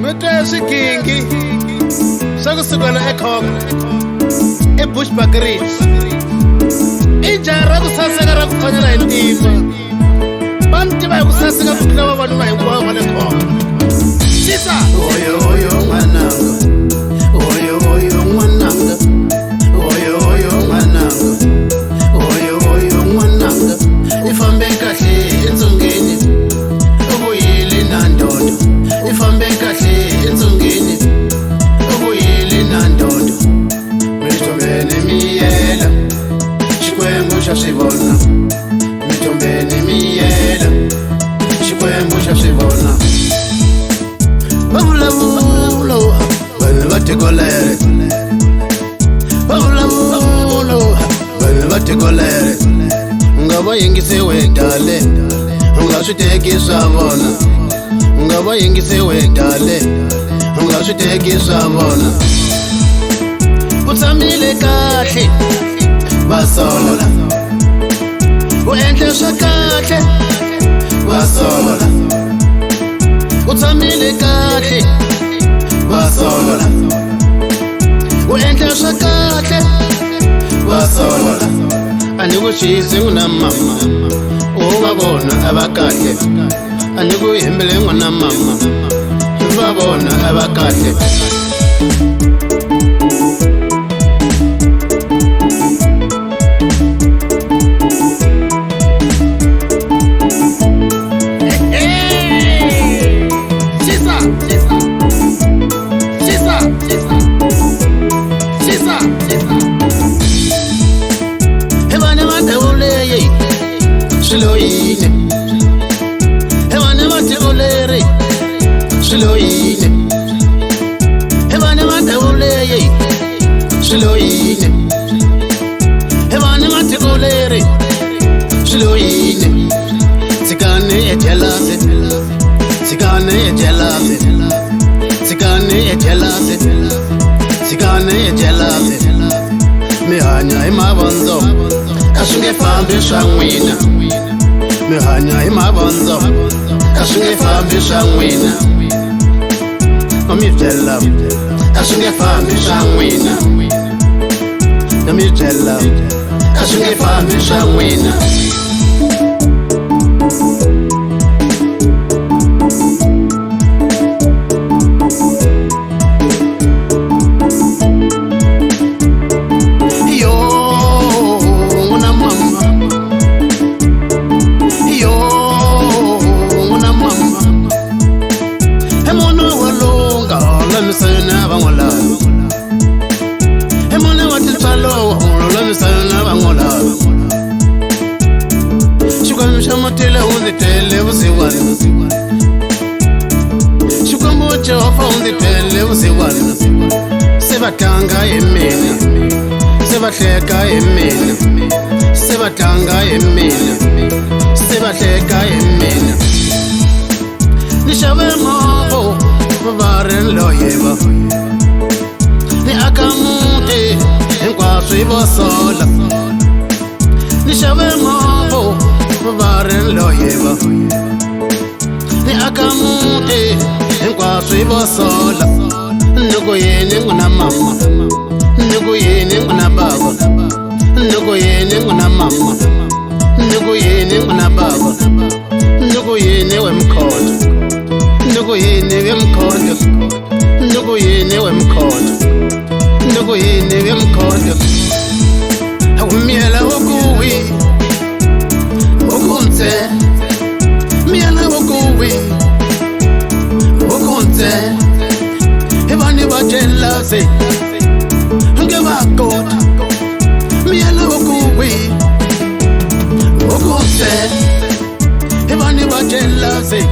Mutesi Kingi Sakusukana ekhonga eBushbuckridge ijara kusaseka kukhanyela intimba bantu bayakusaseka kukhona abantu bayikwayo ngale khonga sisa oyo oyo mwananga oyo oyo mwananga oyo oyo mwananga oyo oyo mwananga ifambe kahle enzungeni ubuyile nandodo ifambe kahle enzungeni ubuyile nandodo mitombeni miyela xikwembu xa swivona mitombeni miyela xikwembu xa swivona Baulavulo, Banavaticolere Baulavulo, Banavaticolere Ngaba yingise wedale Ungasuteki savona Ngaba yingise wedale Ungasuteki savona Utsamile kahle Basola Uenhle kahle Basola Utsamile kahle Basola Uenhle kahle Basola Anikushise unamama Ubabona abakahle Anikuyembele unamama Ubabona abakahle Shiloine Hevane mateolere Shiloine Hevane mateolere Shiloine Hevane mateolere Shiloine Sikane etelase Sikane etelase Sikane etelase Sikane etelase Mihanya imabonzo Kasunge fambe shangwina Mihanya imabonzo Kasunge fambe shangwina Omitela Kasunge fambe shangwina Omitela Kasunge fambe shangwina Shamotela on the television. Shukamocha on the television. Sebatanga emena. Sebateka emena. Sebatanga emena. Sebateka emena. Nishawe mabo baren loyeba. Ni akamute enkwaswe bosola. Nishawe mabo Baren loyeba Ni akamute Enkwaswe bosola Nuko yene nguna mama Nuko yene nguna baba Nuko yene nguna mama Nuko yene nguna baba Nuko yene wemkhodo Nuko yene wemkhodo Nuko yene wemkhodo Nuko yene wemkhodo Awumiyela wokuwi Okunze Miyana wokuwi Okunze Ebani bajelase Nge bakota Miyana wokuwi Okunze Ebani bajelase